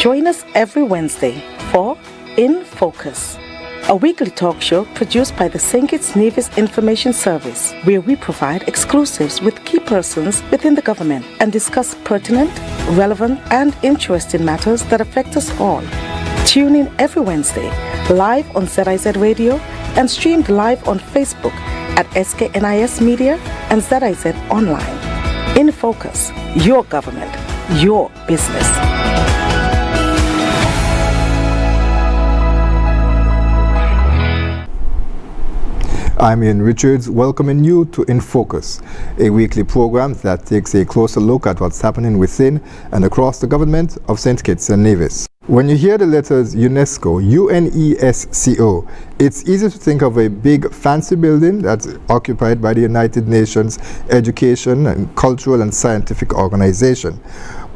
Join us every Wednesday for InFocus, a weekly talk show produced by the St. Kitts Nevis Information Service, where we provide exclusives with key persons within the government and discuss pertinent, relevant, and interesting matters that affect us all. Tune in every Wednesday, live on ZIZ Radio and streamed live on Facebook at SKNIS Media and ZIZ Online. InFocus, your government, your business. I'm Ian Richards, welcoming you to InFocus, a weekly program that takes a closer look at what's happening within and across the government of St. Kitts and Nevis. When you hear the letters UNESCO, UNESCO, it's easy to think of a big fancy building that's occupied by the United Nations Education and Cultural and Scientific Organization.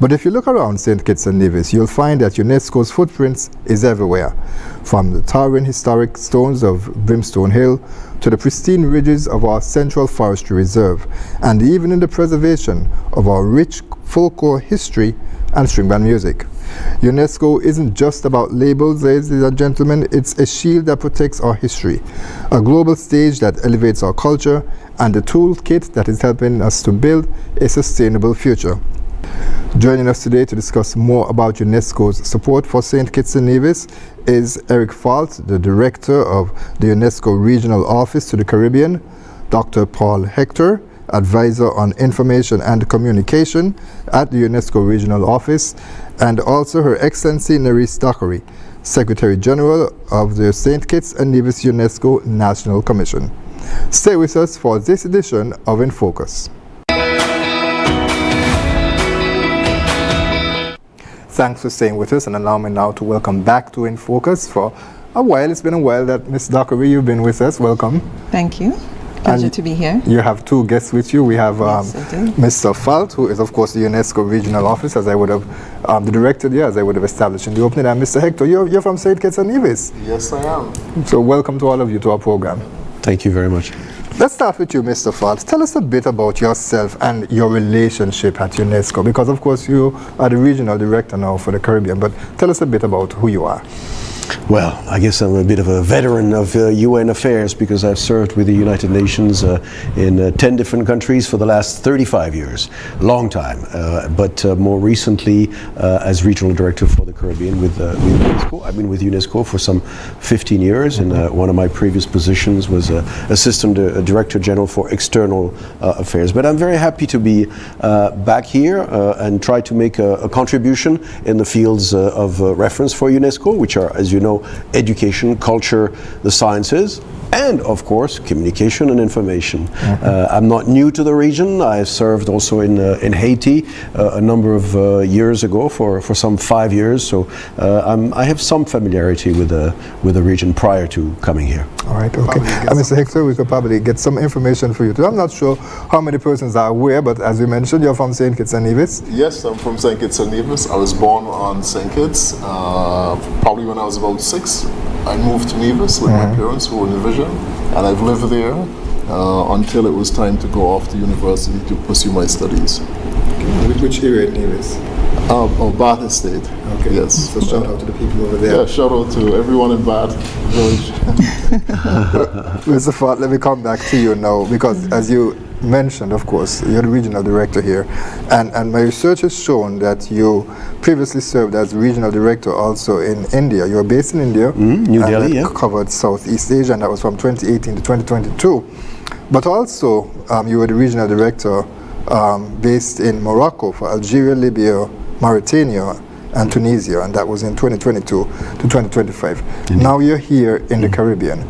But if you look around St. Kitts and Nevis, you'll find that UNESCO's footprints is everywhere, from the towering historic stones of Brimstone Hill to the pristine ridges of our Central Forestry Reserve, and even in the preservation of our rich folklore history and string band music. UNESCO isn't just about labels, ladies and gentlemen, it's a shield that protects our history, a global stage that elevates our culture, and a toolkit that is helping us to build a sustainable future. Joining us today to discuss more about UNESCO's support for St. Kitts and Nevis is Eric Falt, the Director of the UNESCO Regional Office to the Caribbean, Dr. Paul Hector, Advisor on Information and Communication at the UNESCO Regional Office, and also Her Excellency Nerys Dockery, Secretary General of the St. Kitts and Nevis UNESCO National Commission. Stay with us for this edition of InFocus. Thanks for staying with us, and allow me now to welcome back to InFocus for a while. It's been a while that Ms. Dockery, you've been with us. Welcome. Thank you. Pleasure to be here. You have two guests with you. We have Yes, I do. Mr. Falt, who is of course the UNESCO Regional Office, as I would have, the Director there, as I would have established in the opening, and Mr. Hector, you're from St. Kitts and Nevis. Yes, I am. So welcome to all of you to our program. Thank you very much. Let's start with you, Mr. Falt. Tell us a bit about yourself and your relationship at UNESCO, because of course you are the Regional Director now for the Caribbean, but tell us a bit about who you are. Well, I guess I'm a bit of a veteran of UN affairs because I've served with the United Nations in 10 different countries for the last 35 years. Long time, but more recently as Regional Director for the Caribbean with UNESCO. I've been with UNESCO for some 15 years, and one of my previous positions was Assistant Director General for External Affairs. But I'm very happy to be back here and try to make a contribution in the fields of reference for UNESCO, which are, as you know, education, culture, the sciences, and of course communication and information. I'm not new to the region. I served also in Haiti a number of years ago for some 5 years, so I have some familiarity with the region prior to coming here. All right, okay. Mr. Hector, we could probably get some information for you too. I'm not sure how many persons are aware, but as you mentioned, you're from St. Kitts and Nevis. Yes, I'm from St. Kitts and Nevis. I was born on St. Kitts. Probably when I was about 6, I moved to Nevis with my parents who were in the Vision, and I've lived there until it was time to go off to university to pursue my studies. Okay. Which area in Nevis? Bath Estate. Okay. Yes. So shout out to the people over there. Yeah, shout out to everyone in Bath Village. Mr. Falt, let me come back to you now, because as you mentioned, of course, you're the Regional Director here, and my research has shown that you previously served as Regional Director also in India. You were based in India, New Delhi, yeah. Covered Southeast Asia, and that was from 2018 to 2022. But also, you were the Regional Director based in Morocco for Algeria, Libya, Mauritania, and Tunisia, and that was in 2022 to 2025. Now you're here in the Caribbean.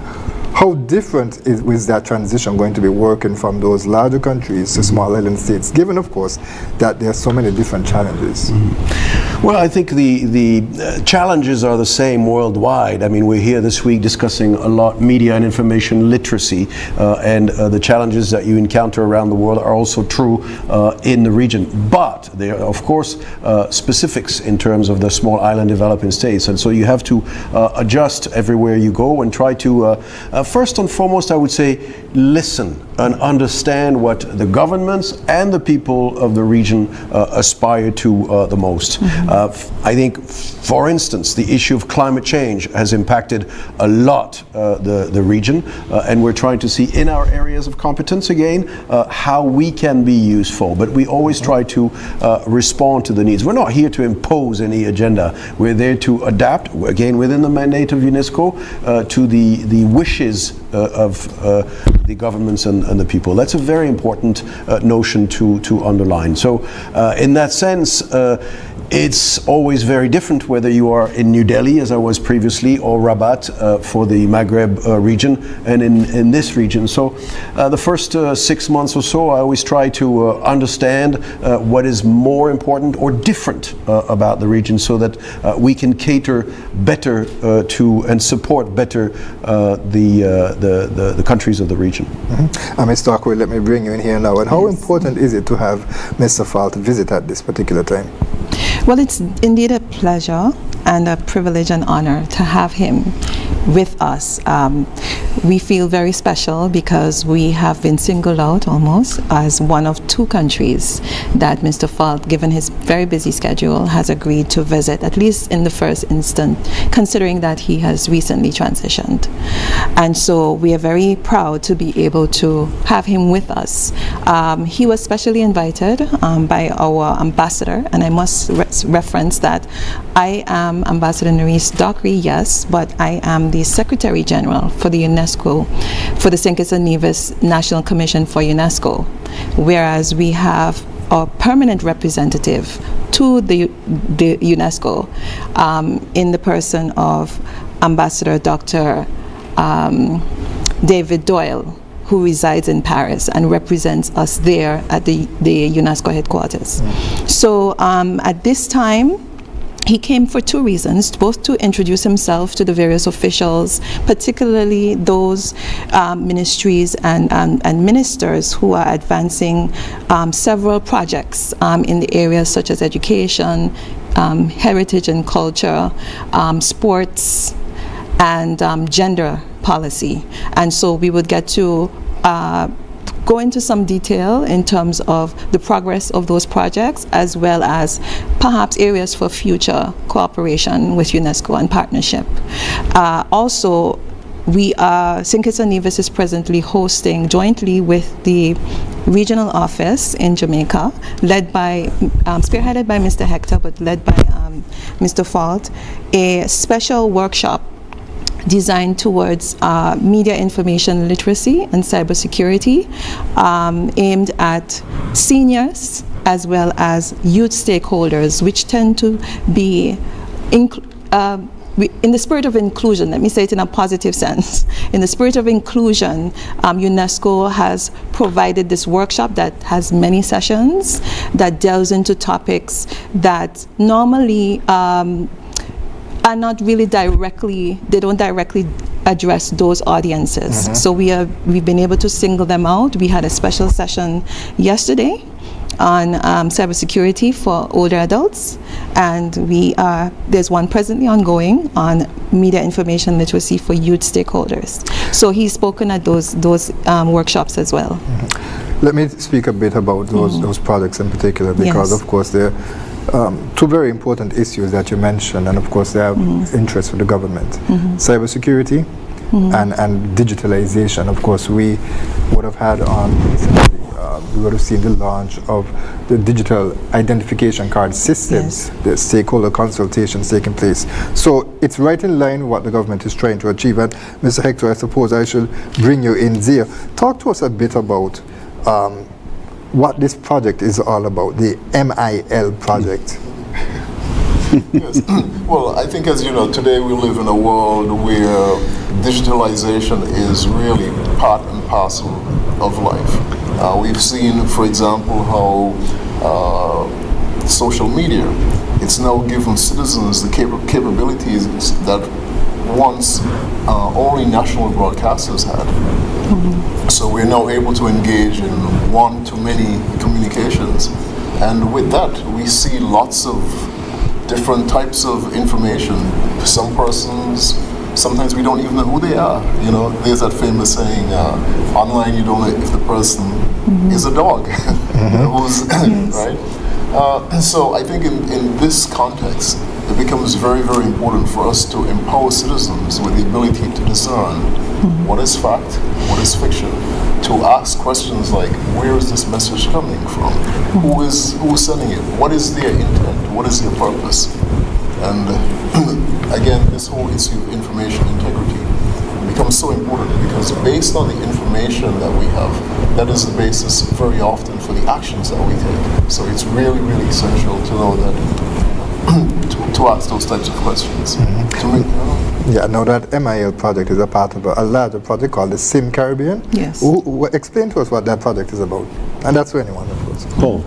How different is that transition going to be, working from those larger countries to small island states, given, of course, that there are so many different challenges? Well, I think the challenges are the same worldwide. I mean, we're here this week discussing a lot media and information literacy, and the challenges that you encounter around the world are also true in the region. But there are, of course, specifics in terms of the small island developing states, and so you have to adjust everywhere you go and try to, first and foremost, I would say, listen and understand what the governments and the people of the region aspire to the most. I think, for instance, the issue of climate change has impacted a lot the region, and we're trying to see in our areas of competence again how we can be useful. But we always try to respond to the needs. We're not here to impose any agenda. We're there to adapt, again, within the mandate of UNESCO, to the wishes of the governments and the people. That's a very important notion to underline. So in that sense, it's always very different whether you are in New Delhi, as I was previously, or Rabat for the Maghreb region, and in this region. So the first 6 months or so, I always try to understand what is more important or different about the region, so that we can cater better to and support better the countries of the region. Mr. Dockery, let me bring you in here now. And how important is it to have Mr. Falt visit at this particular time? Well, it's indeed a pleasure and a privilege and honor to have him with us. We feel very special because we have been singled out almost as one of 2 countries that Mr. Falt, given his very busy schedule, has agreed to visit, at least in the first instance, considering that he has recently transitioned. And so we are very proud to be able to have him with us. He was specially invited by our ambassador, and I must reference that I am Ambassador Nerys Dockery, yes, but I am the Secretary General for the UNESCO, for the St. Kitts and Nevis National Commission for UNESCO, whereas we have a permanent representative to the UNESCO in the person of Ambassador Dr. David Doyle, who resides in Paris and represents us there at the UNESCO headquarters. So at this time, he came for 2 reasons, both to introduce himself to the various officials, particularly those ministries and ministers who are advancing several projects in the areas such as education, heritage and culture, sports, and gender policy. And so we would get to go into some detail in terms of the progress of those projects, as well as perhaps areas for future cooperation with UNESCO and partnership. Also, St. Kitts and Nevis is presently hosting, jointly with the regional office in Jamaica, led by, spearheaded by Mr. Hector, but led by Mr. Falt, a special workshop designed towards media information literacy and cybersecurity, aimed at seniors as well as youth stakeholders, which tend to be in the spirit of inclusion. Let me say it in a positive sense. In the spirit of inclusion, UNESCO has provided this workshop that has many sessions that delves into topics that normally are not really they don't directly address those audiences. So we've been able to single them out. We had a special session yesterday on cybersecurity for older adults, and there's one presently ongoing on media information literacy for youth stakeholders. So he's spoken at those workshops as well. Let me speak a bit about those projects in particular, because of course they're 2 very important issues that you mentioned, and of course they have interest for the government. Cybersecurity and digitalization. Of course, we would have had recently, we would have seen the launch of the digital identification card systems, the stakeholder consultations taking place. So it's right in line with what the government is trying to achieve. And Mr. Hector, I suppose I should bring you in there. Talk to us a bit about what this project is all about, the MIL project. Yes. Well, I think, as you know, today we live in a world where digitalization is really part and parcel of life. We've seen, for example, how social media, it's now given citizens the capabilities that once only national broadcasters had. So we're now able to engage in one-to-many communications. And with that, we see lots of different types of information. Some persons sometimes we don't even know who they are. You know, there's that famous saying, online you don't know if the person is a dog, you know, who's, right? So I think in this context, it becomes very, very important for us to empower citizens with the ability to discern what is fact, what is fiction, to ask questions like, where is this message coming from? Who is sending it? What is their intent? What is their purpose? And again, this whole issue of information integrity becomes so important because based on the information that we have, that is the basis very often for the actions that we take. So it's really, really essential to know that, to ask those types of questions. To make, Yeah, now that MIL project is a part of a larger project called the SIM Caribbean. Yes. Explain to us what that project is about. And that's for anyone, of course. Paul.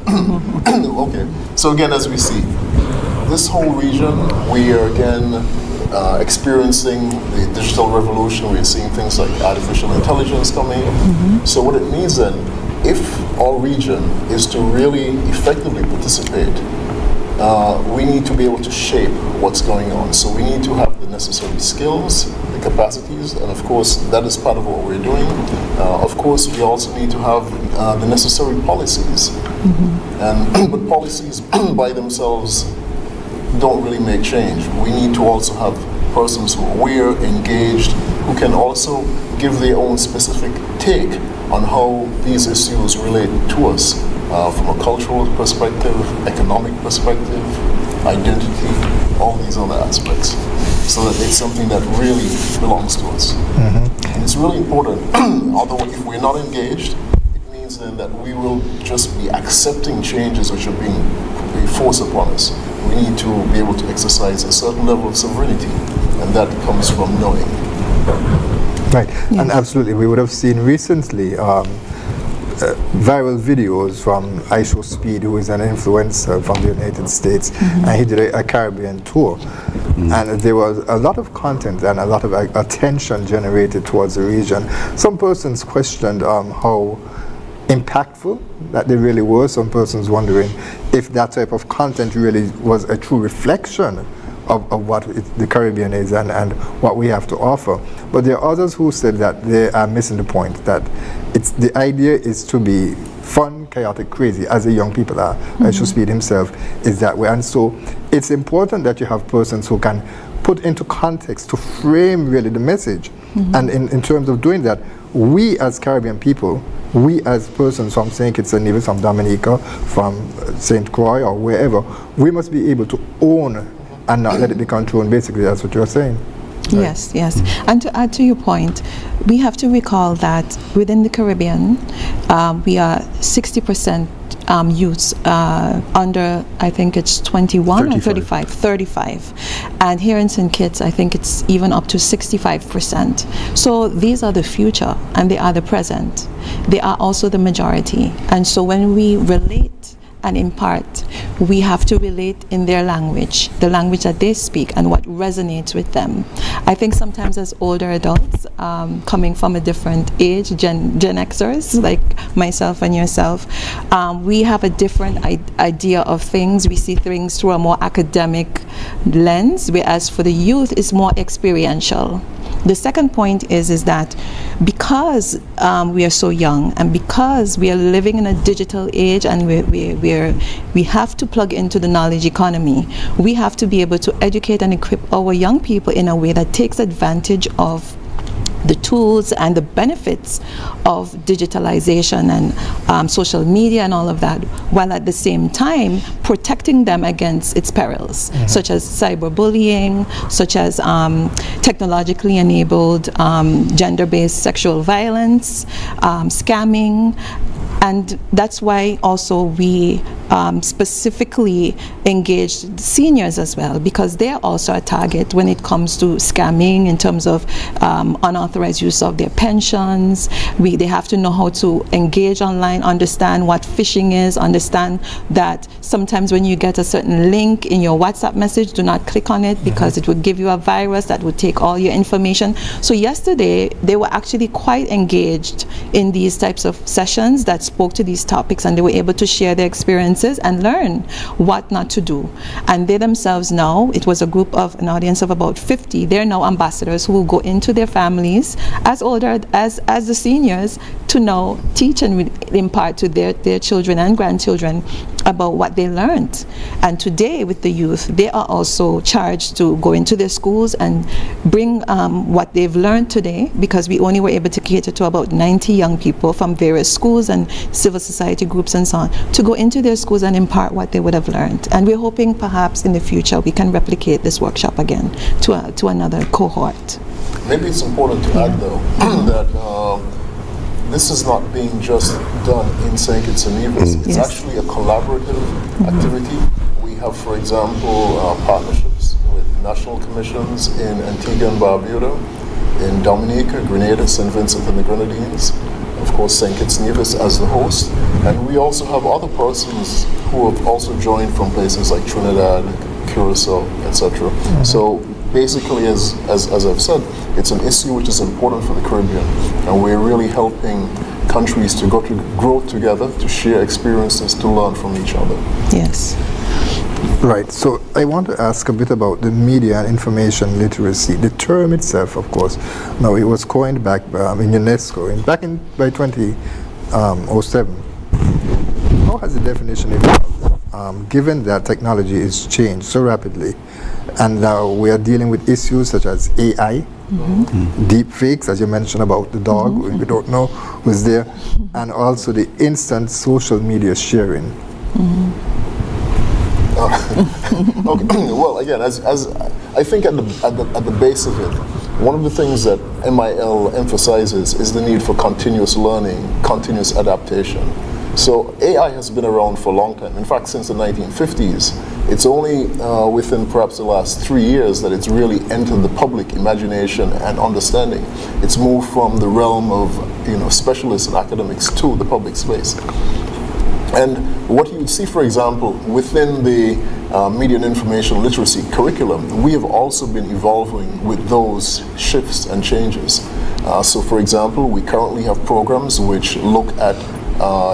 Okay, so again, as we see, this whole region, we are again experiencing the digital revolution. We're seeing things like artificial intelligence coming in. So what it means then, if our region is to really effectively participate, we need to be able to shape what's going on. So we need to have the necessary skills, the capacities, and of course that is part of what we're doing. Of course, we also need to have the necessary policies. But policies by themselves don't really make change. We need to also have persons who are aware, engaged, who can also give their own specific take on how these issues relate to us from a cultural perspective, economic perspective, identity, all these other aspects, so that it's something that really belongs to us. And it's really important, although if we're not engaged, it means then that we will just be accepting changes which are being forced upon us. We need to be able to exercise a certain level of sovereignty, and that comes from knowing. Right, and absolutely, we would have seen recently viral videos from IShowSpeed, who is an influencer from the United States, and he did a Caribbean tour. And there was a lot of content and a lot of attention generated towards the region. Some persons questioned how impactful that they really were. Some persons wondering if that type of content really was a true reflection of what the Caribbean is and what we have to offer. But there are others who said that they are missing the point, that the idea is to be fun, chaotic, crazy, as the young people are. IShowSpeed himself is that way. And so it's important that you have persons who can put into context to frame really the message. And in terms of doing that, we as Caribbean people, we as persons from St. Kitts and Nevis, from Dominica, from St. Croix or wherever, we must be able to own and not let it be controlled. Basically, that's what you're saying. Right? Yes, yes. And to add to your point, we have to recall that within the Caribbean, we are 60% youths under, I think it's 21 or 35. And here in St. Kitts, I think it's even up to 65%. So these are the future, and they are the present. They are also the majority. And so when we relate and impart, we have to relate in their language, the language that they speak and what resonates with them. I think sometimes as older adults, coming from a different age, Gen Xers, like myself and yourself, we have a different idea of things. We see things through a more academic lens, whereas for the youth, it's more experiential. The second point is that because we are so young and because we are living in a digital age and we have to plug into the knowledge economy, we have to be able to educate and equip our young people in a way that takes advantage of the tools and the benefits of digitalization and social media and all of that, while at the same time protecting them against its perils, such as cyberbullying, such as technologically enabled gender-based sexual violence, scamming. And that's why also we specifically engaged seniors as well, because they're also a target when it comes to scamming in terms of unauthorized use of their pensions. They have to know how to engage online, understand what phishing is, understand that sometimes when you get a certain link in your WhatsApp message, do not click on it because it would give you a virus that would take all your information. So yesterday, they were actually quite engaged in these types of sessions that spoke to these topics, and they were able to share their experiences and learn what not to do. And they themselves now, it was a group of an audience of about 50, they're now ambassadors who will go into their families as older as the seniors to now teach and impart to their children and grandchildren about what they learned. And today with the youth, they are also charged to go into their schools and bring what they've learned today, because we only were able to cater to about 90 young people from various schools and civil society groups and so on, to go into their schools and impart what they would have learned. And we're hoping perhaps in the future we can replicate this workshop again to another cohort. Maybe it's important to add though that this is not being just done in St. Kitts and Nevis. It's actually a collaborative activity. We have, for example, partnerships with national commissions in Antigua and Barbuda, in Dominica, Grenada, St. Vincent and the Grenadines, of course St. Kitts and Nevis as the host. And we also have other persons who have also joined from places like Trinidad, Curacao, etc. So basically, as I've said, it's an issue which is important for the Caribbean, and we're really helping countries to grow together, to share experiences, to learn from each other. Yes. Right, so I want to ask a bit about the media and information literacy. The term itself, of course, now it was coined back in UNESCO, by 2007. How has the definition evolved, given that technology is changed so rapidly, and now we are dealing with issues such as AI, deep fakes, as you mentioned about the dog, we don't know who's there, and also the instant social media sharing. Okay. Well, again, as I think at the base of it, one of the things that MIL emphasizes is the need for continuous learning, continuous adaptation. So AI has been around for a long time. In fact, since the 1950s. It's only within perhaps the last 3 years that it's really entered the public imagination and understanding. It's moved from the realm of specialists and academics to the public space. And what you would see, for example, within the media and information literacy curriculum, we have also been evolving with those shifts and changes. So for example, we currently have programs which look at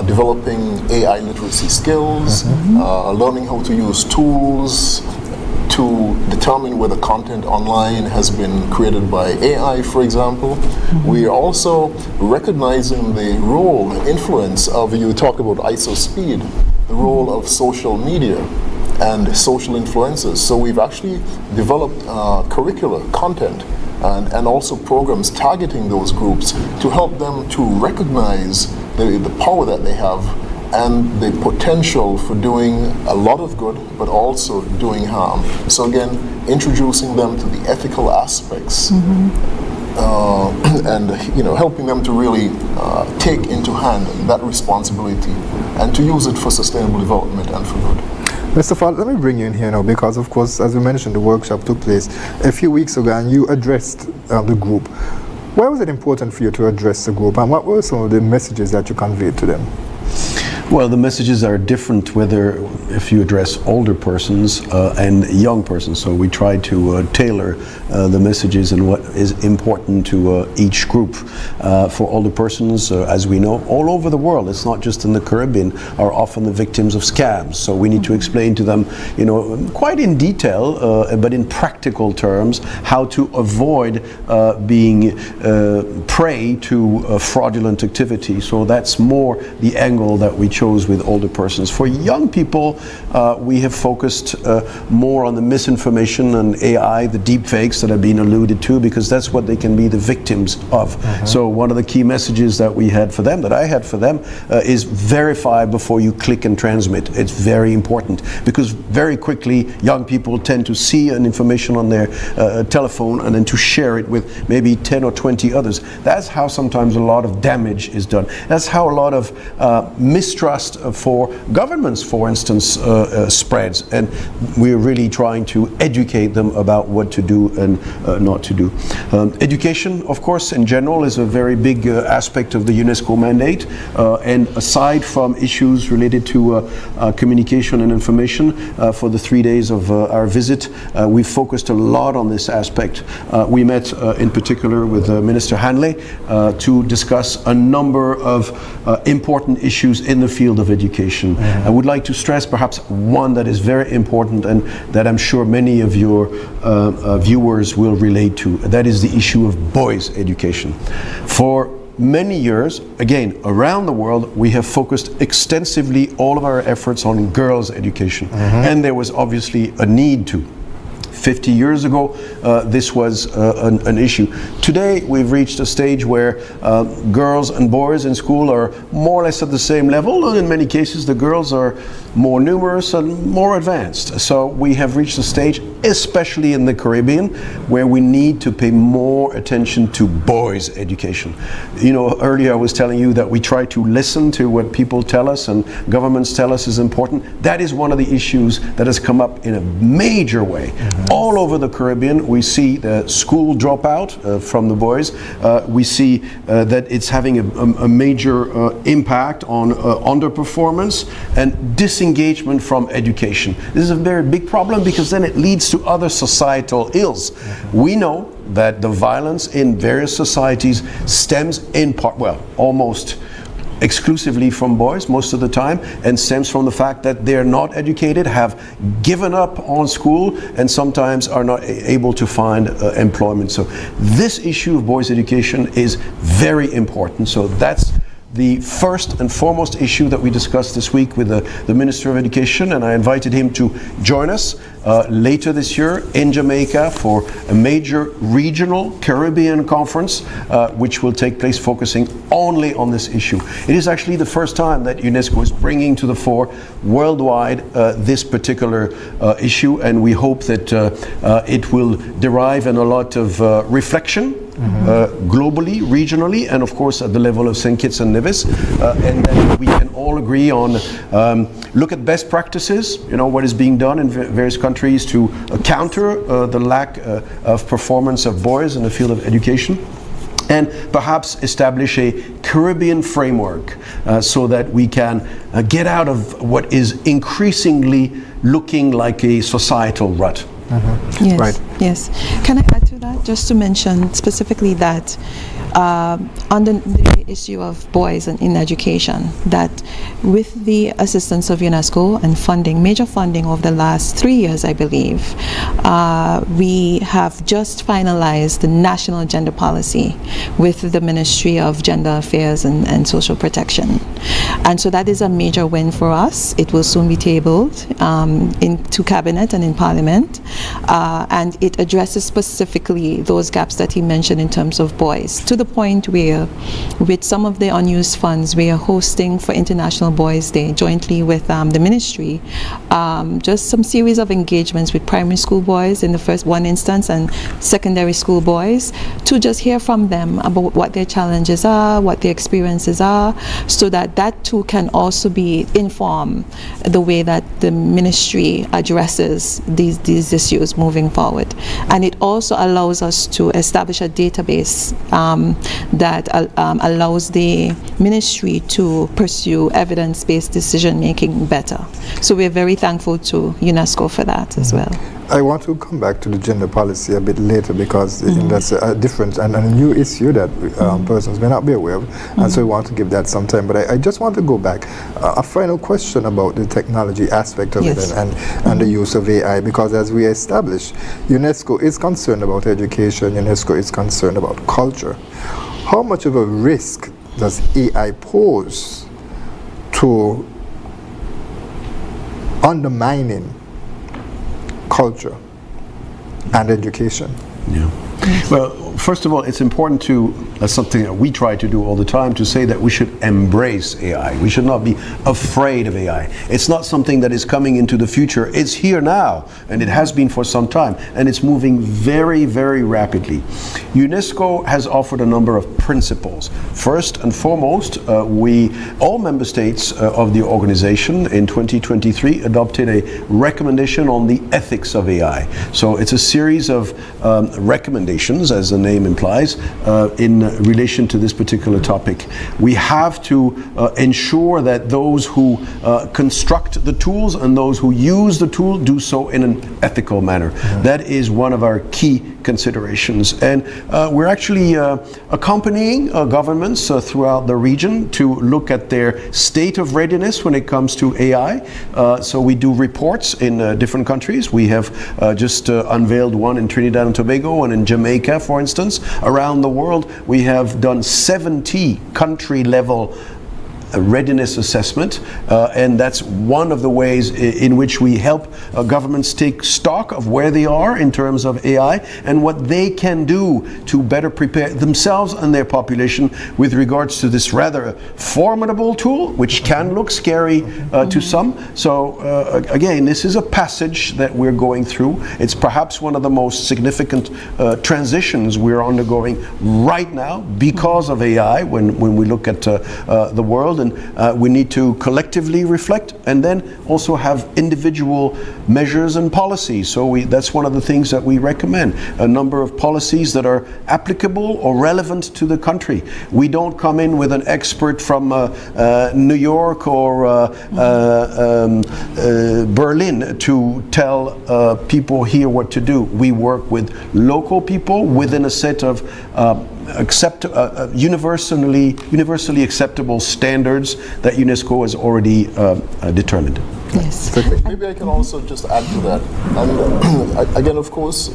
developing AI literacy skills, learning how to use tools to determine whether content online has been created by AI, for example. We are also recognizing the role, influence of, you talk about ISO speed, the role of social media and social influencers. So we've actually developed curricular content and also programs targeting those groups to help them to recognize the power that they have and the potential for doing a lot of good, but also doing harm. So again, introducing them to the ethical aspects and helping them to really take into hand that responsibility and to use it for sustainable development and for good. Mr. Falt, let me bring you in here now, because of course, as we mentioned, the workshop took place a few weeks ago and you addressed the group. Why was it important for you to address the group, and what were some of the messages that you conveyed to them? Well, the messages are different whether if you address older persons and young persons. So we try to tailor the messages and what is important to each group. For older persons, as we know, all over the world, it's not just in the Caribbean, are often the victims of scams. So we need to explain to them, quite in detail, but in practical terms, how to avoid being prey to fraudulent activity. So that's more the angle that we chose with older persons. For young people, we have focused more on the misinformation and AI, the deep fakes that have been alluded to, because that's what they can be the victims of. So one of the key messages that we had for them, that I had for them, is verify before you click and transmit. It's very important, because very quickly young people tend to see an information on their telephone and then to share it with maybe 10 or 20 others. That's how sometimes a lot of damage is done. That's how a lot of mistrust distrust for governments, for instance, spreads, and we're really trying to educate them about what to do and not to do. Education, of course, in general is a very big aspect of the UNESCO mandate, and aside from issues related to communication and information, for the 3 days of our visit, we focused a lot on this aspect. We met in particular with Minister Hanley to discuss a number of important issues in the field of education. I would like to stress perhaps one that is very important and that I'm sure many of your viewers will relate to. That is the issue of boys' education. For many years, again, around the world, we have focused extensively all of our efforts on girls' education. And there was obviously a need to. 50 years ago, this was an issue. Today, we've reached a stage where girls and boys in school are more or less at the same level, and in many cases, the girls are more numerous and more advanced. So we have reached a stage, especially in the Caribbean, where we need to pay more attention to boys' education. You know, earlier I was telling you that we try to listen to what people tell us and governments tell us is important. That is one of the issues that has come up in a major way. All over the Caribbean, we see the school dropout from the boys. We see that it's having a major impact on underperformance and disengagement from education. This is a very big problem because then it leads to other societal ills. We know that the violence in various societies stems in part, well, almost exclusively from boys most of the time, and stems from the fact that they're not educated, have given up on school, and sometimes are not able to find employment. So this issue of boys' education is very important. So that's the first and foremost issue that we discussed this week with the Minister of Education, and I invited him to join us later this year in Jamaica for a major regional Caribbean conference which will take place focusing only on this issue. It is actually the first time that UNESCO is bringing to the fore worldwide this particular issue, and we hope that it will derive in a lot of reflection globally, regionally, and of course at the level of St. Kitts and Nevis, and then we can all agree on look at best practices, you know, what is being done in various countries to counter the lack of performance of boys in the field of education, and perhaps establish a Caribbean framework so that we can get out of what is increasingly looking like a societal rut. Yes, Right. yes. Can I add to that? Just to mention specifically that on the issue of boys and in education, that with the assistance of UNESCO and funding, major funding over the last 3 years, I believe, we have just finalized the national gender policy with the Ministry of Gender Affairs and Social Protection. And so that is a major win for us. It will soon be tabled into Cabinet and in Parliament. And it addresses specifically those gaps that he mentioned in terms of boys, to the point where with some of the unused funds we are hosting for International Boys Day jointly with the ministry, just some series of engagements with primary school boys in the first one instance and secondary school boys to just hear from them about what their challenges are, what their experiences are, so that that too can also be inform the way that the ministry addresses these issues moving forward. And it also allows us to establish a database that allows the ministry to pursue evidence-based decision making better. So we're very thankful to UNESCO for that as well. I want to come back to the gender policy a bit later because that's a different and a new issue that persons may not be aware of, and so we want to give that some time. But I just want to go back. A final question about the technology aspect of Yes. it and the use of AI, because as we established, UNESCO is concerned about education, UNESCO is concerned about culture. How much of a risk does AI pose to undermining culture and education? Yeah. Well, first of all, it's important to, that's something that we try to do all the time, to say that we should embrace AI. We should not be afraid of AI. It's not something that is coming into the future. It's here now, and it has been for some time, and it's moving very, very rapidly. UNESCO has offered a number of principles. First and foremost, all member states of the organization in 2023 adopted a recommendation on the ethics of AI. So it's a series of recommendations, as the name implies, in relation to this particular topic. We have to ensure that those who construct the tools and those who use the tool do so in an ethical manner. That is one of our key considerations. And we're actually accompanying governments throughout the region to look at their state of readiness when it comes to AI. So we do reports in different countries. We have just unveiled one in Trinidad and Tobago and in Jamaica, for instance. Around the world, we have done 70 country-level readiness assessment, and that's one of the ways in which we help governments take stock of where they are in terms of AI and what they can do to better prepare themselves and their population with regards to this rather formidable tool, which can look scary to some. So again, this is a passage that we're going through. It's perhaps one of the most significant transitions we're undergoing right now because of AI when we look at the world. And we need to collectively reflect and then also have individual measures and policies. So that's one of the things that we recommend. A number of policies that are applicable or relevant to the country. We don't come in with an expert from New York or Berlin to tell people here what to do. We work with local people within a set of universally acceptable standards that UNESCO has already determined. Yes. Maybe I can also just add to that. And again, of course,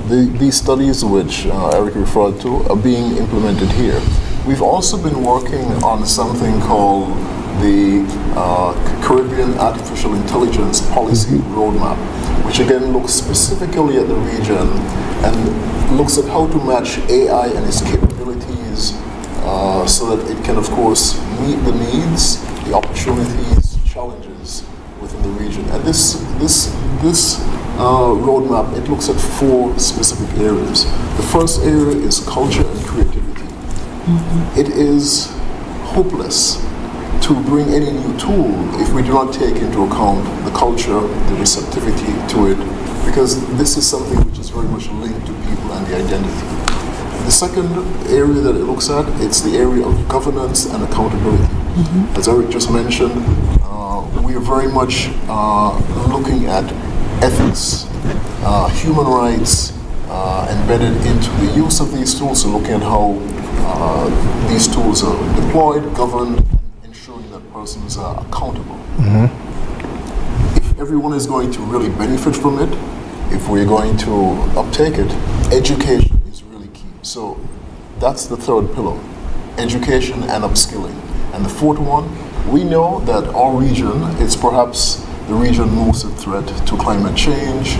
these studies which Eric referred to are being implemented here. We've also been working on something called the Caribbean Artificial Intelligence Policy Roadmap, which again looks specifically at the region and looks at how to match AI and its capabilities so that it can, of course, meet the needs, the opportunities, challenges within the region. And this roadmap, it looks at 4 specific areas. The first area is culture and creativity. It is hopeless to bring any new tool if we do not take into account the culture, the receptivity to it, because this is something which is very much linked to people and the identity. The second area that it looks at, it's the area of governance and accountability. As Eric just mentioned, we are very much looking at ethics, human rights embedded into the use of these tools, so looking at how these tools are deployed, governed, ensuring that persons are accountable. If everyone is going to really benefit from it, if we're going to uptake it, education is really key. So that's the third pillar, education and upskilling. And the fourth one, we know that our region is perhaps the region most at threat to climate change,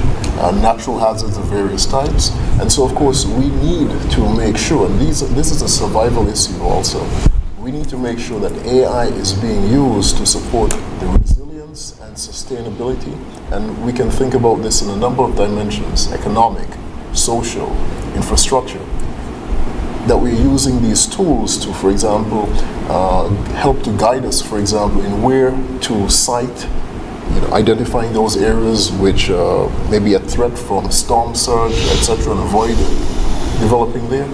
natural hazards of various types. And so, of course, we need to make sure, and this is a survival issue also, we need to make sure that AI is being used to support the resilience and sustainability. And we can think about this in a number of dimensions: economic, social, infrastructure. That we're using these tools to, for example, help to guide us, for example, in where to site, identifying those areas which may be a threat from storm surge, etc., and avoid developing there,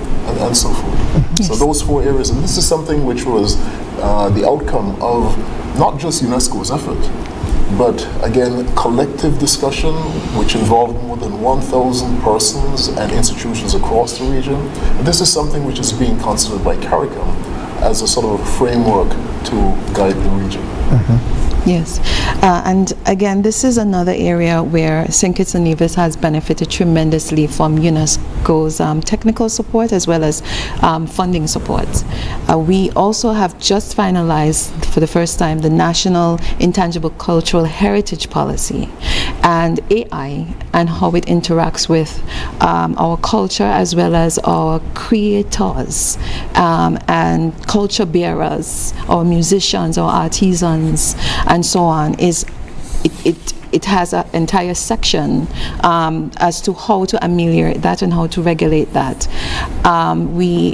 and so forth. Yes. So those 4 areas, and this is something which was the outcome of not just UNESCO's effort, but again, collective discussion which involved more than 1,000 persons and institutions across the region. And this is something which is being considered by CARICOM as a sort of framework to guide the region. Yes, and again, this is another area where St. Kitts and Nevis has benefited tremendously from UNESCO's technical support as well as funding support. We also have just finalized for the first time the National Intangible Cultural Heritage Policy, and AI and how it interacts with our culture as well as our creators and culture bearers, our musicians, our artisans, and so on. It has an entire section as to how to ameliorate that and how to regulate that.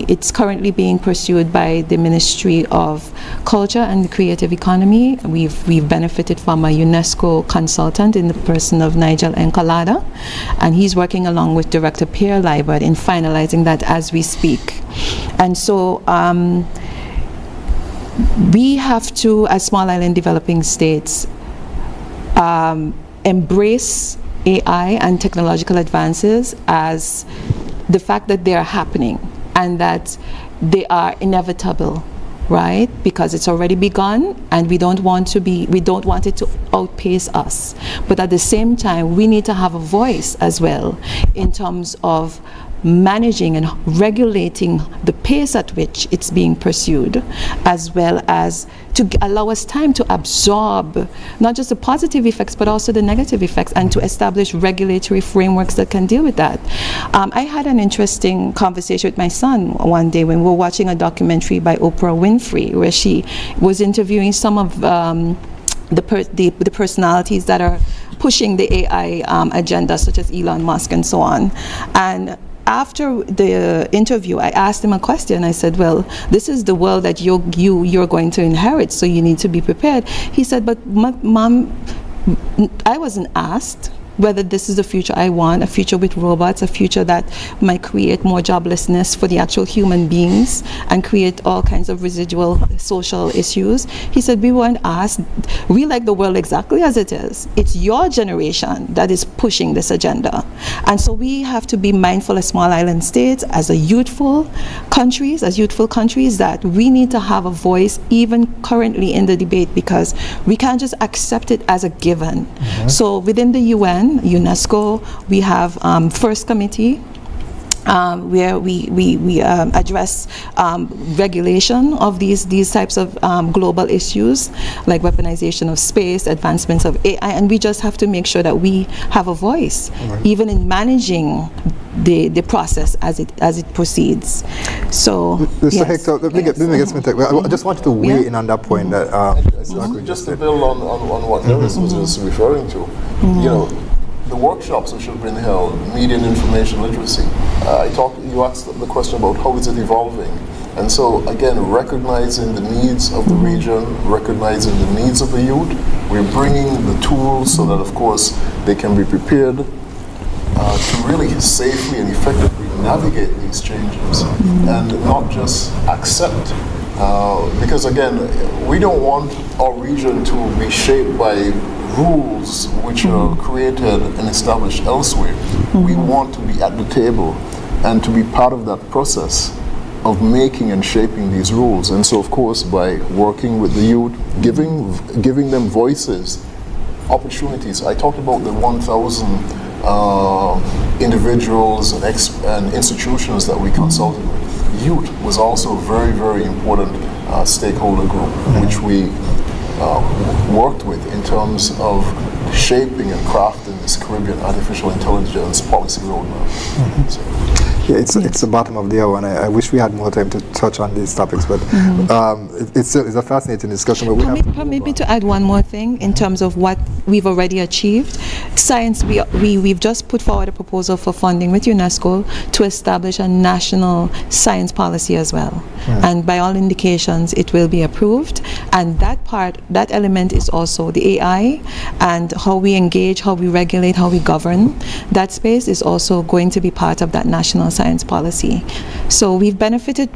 It's currently being pursued by the Ministry of Culture and the Creative Economy. We've benefited from a UNESCO consultant in the person of Nigel Encolada, and he's working along with Director Pierre Liebert in finalizing that as we speak. And so we have to, as small island developing states, embrace AI and technological advances as the fact that they are happening and that they are inevitable, right? Because it's already begun, and we don't want it to outpace us. But at the same time, we need to have a voice as well in terms of managing and regulating the pace at which it's being pursued, as well as to allow us time to absorb not just the positive effects but also the negative effects, and to establish regulatory frameworks that can deal with that. I had an interesting conversation with my son one day when we were watching a documentary by Oprah Winfrey, where she was interviewing some of the personalities that are pushing the AI agenda, such as Elon Musk and so on. And after the interview, I asked him a question. I said, well, this is the world that you're going to inherit, so you need to be prepared. He said, but Mom, I wasn't asked whether this is the future I want, a future with robots, a future that might create more joblessness for the actual human beings and create all kinds of residual social issues. He said, we weren't asked. We like the world exactly as it is. It's your generation that is pushing this agenda. And so we have to be mindful as small island states, as youthful countries, that we need to have a voice even currently in the debate, because we can't just accept it as a given. Mm-hmm. So within the UN, UNESCO, we have First Committee, where we address regulation of these types of global issues, like weaponization of space, advancements of AI, and we just have to make sure that we have a voice, right, even in managing the process as it proceeds. So, Mr. Yes. Hector, let me get I just wanted to weigh in on that point. That just to build on what Nerys was just referring to, you know, the workshops which have been held, media and information literacy. You asked the question about how is it evolving, and so again, recognizing the needs of the region, recognizing the needs of the youth, we're bringing the tools so that, of course, they can be prepared to really safely and effectively navigate these changes, and not just accept. Because again, we don't want our region to be shaped by rules which are created and established elsewhere. We want to be at the table and to be part of that process of making and shaping these rules. And so, of course, by working with the youth, giving them voices, opportunities. I talked about the 1,000 individuals and institutions that we consulted with. Youth was also a very, very important stakeholder group, which we worked with in terms of shaping and crafting this Caribbean artificial intelligence policy roadmap. So. Yeah, it's the bottom of the hour, and I wish we had more time to touch on these topics, but it's a fascinating discussion. But maybe to add one more thing in terms of what we've already achieved. Science, we've just put forward a proposal for funding with UNESCO to establish a national science policy as well. And by all indications, it will be approved. And that element is also the AI, and how we engage, how we regulate, how we govern. That space is also going to be part of that national science policy. So we've benefited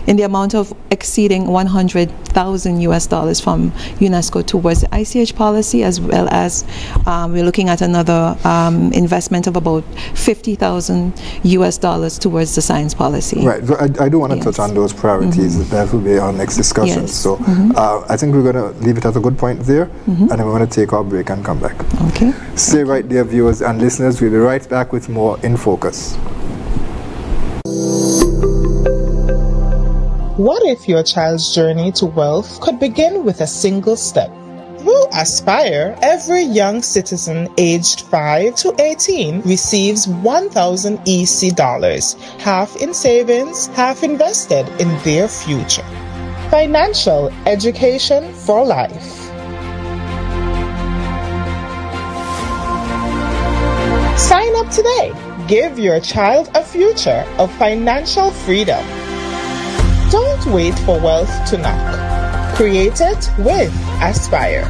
in the amount of exceeding $100,000 from UNESCO towards the ICH policy, as well as we're looking at another investment of about $50,000 towards the science policy. Right. So I do want to touch on those priorities. That will be our next discussion. Yes. So I think we're going to leave it at a good point there, and then we're going to take our break and come back. Okay. Stay right there, viewers and listeners. We'll be right back with more In Focus. What if your child's journey to wealth could begin with a single step? Through Aspire, every young citizen aged 5 to 18 receives 1,000 EC dollars, half in savings, half invested in their future. Financial education for life. Sign up today. Give your child a future of financial freedom. Don't wait for wealth to knock. Create it with Aspire.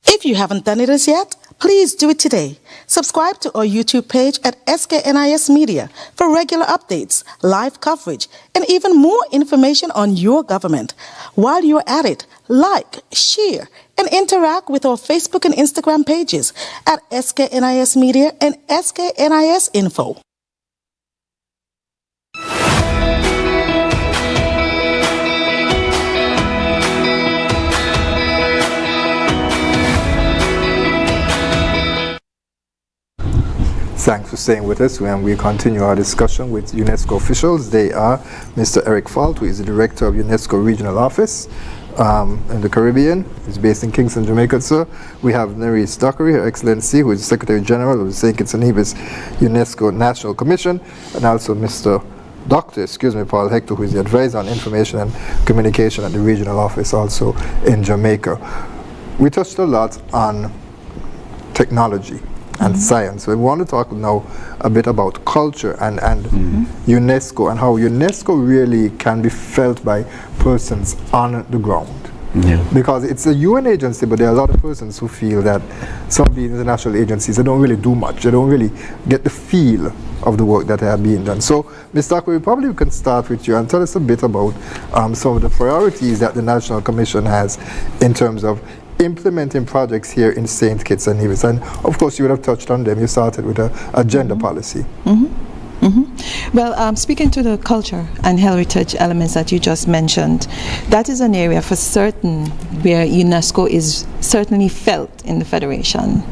If you haven't done it as yet, please do it today. Subscribe to our YouTube page at SKNIS Media for regular updates, live coverage, and even more information on your government. While you're at it, like, share, and interact with our Facebook and Instagram pages at SKNIS Media and SKNIS Info. Thanks for staying with us when we continue our discussion with UNESCO officials. They are Mr. Eric Falt, who is the Director of UNESCO Regional Office in the Caribbean. He's based in Kingston, Jamaica, sir. We have Nerys Dockery, Her Excellency, who is the Secretary General of the St. Kitts and Nevis UNESCO National Commission, and also Mr. Paul Hector, who is the Advisor on Information and Communication at the Regional Office, also in Jamaica. We touched a lot on technology and science. We want to talk now a bit about culture and UNESCO, and how UNESCO really can be felt by persons on the ground. Yeah. Because it's a UN agency, but there are a lot of persons who feel that some of the international agencies, they don't really do much. They don't really get the feel of the work that are being done. So, Ms. Dockery, probably we can start with you and tell us a bit about some of the priorities that the National Commission has in terms of implementing projects here in St. Kitts and Nevis. And of course you would have touched on them. You started with a gender policy. Well, speaking to the culture and heritage elements that you just mentioned, that is an area for certain where UNESCO is certainly felt in the Federation.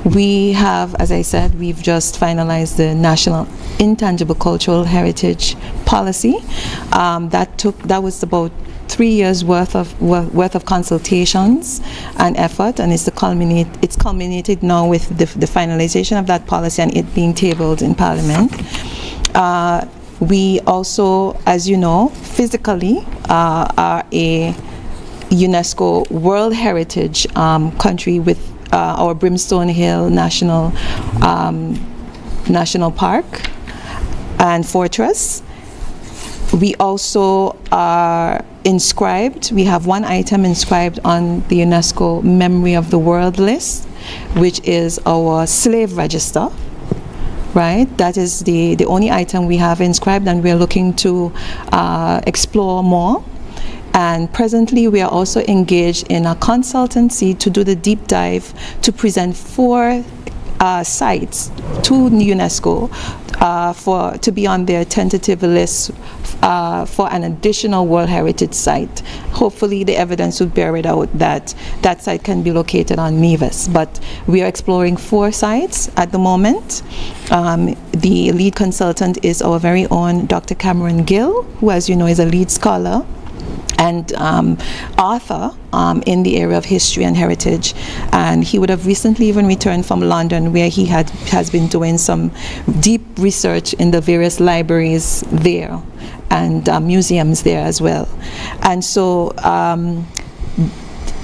We have, as I said, we've just finalized the National Intangible Cultural Heritage Policy. That was about 3 years worth of consultations and effort, and it's culminated now with the finalization of that policy and it being tabled in Parliament. We also, as you know, physically are a UNESCO World Heritage country with our Brimstone Hill National Park and Fortress. We also are inscribed, we have one item inscribed on the UNESCO Memory of the World list, which is our slave register, right? That is the only item we have inscribed, and we're looking to explore more. And presently we are also engaged in a consultancy to do the deep dive to present 4 sites to UNESCO to be on their tentative list for an additional World Heritage site. Hopefully the evidence would bear it out that that site can be located on Nevis. But we are exploring 4 sites at the moment. The lead consultant is our very own Dr. Cameron Gill, who, as you know, is a lead scholar and author in the area of history and heritage, and he would have recently even returned from London, where he has been doing some deep research in the various libraries there and museums there as well. And so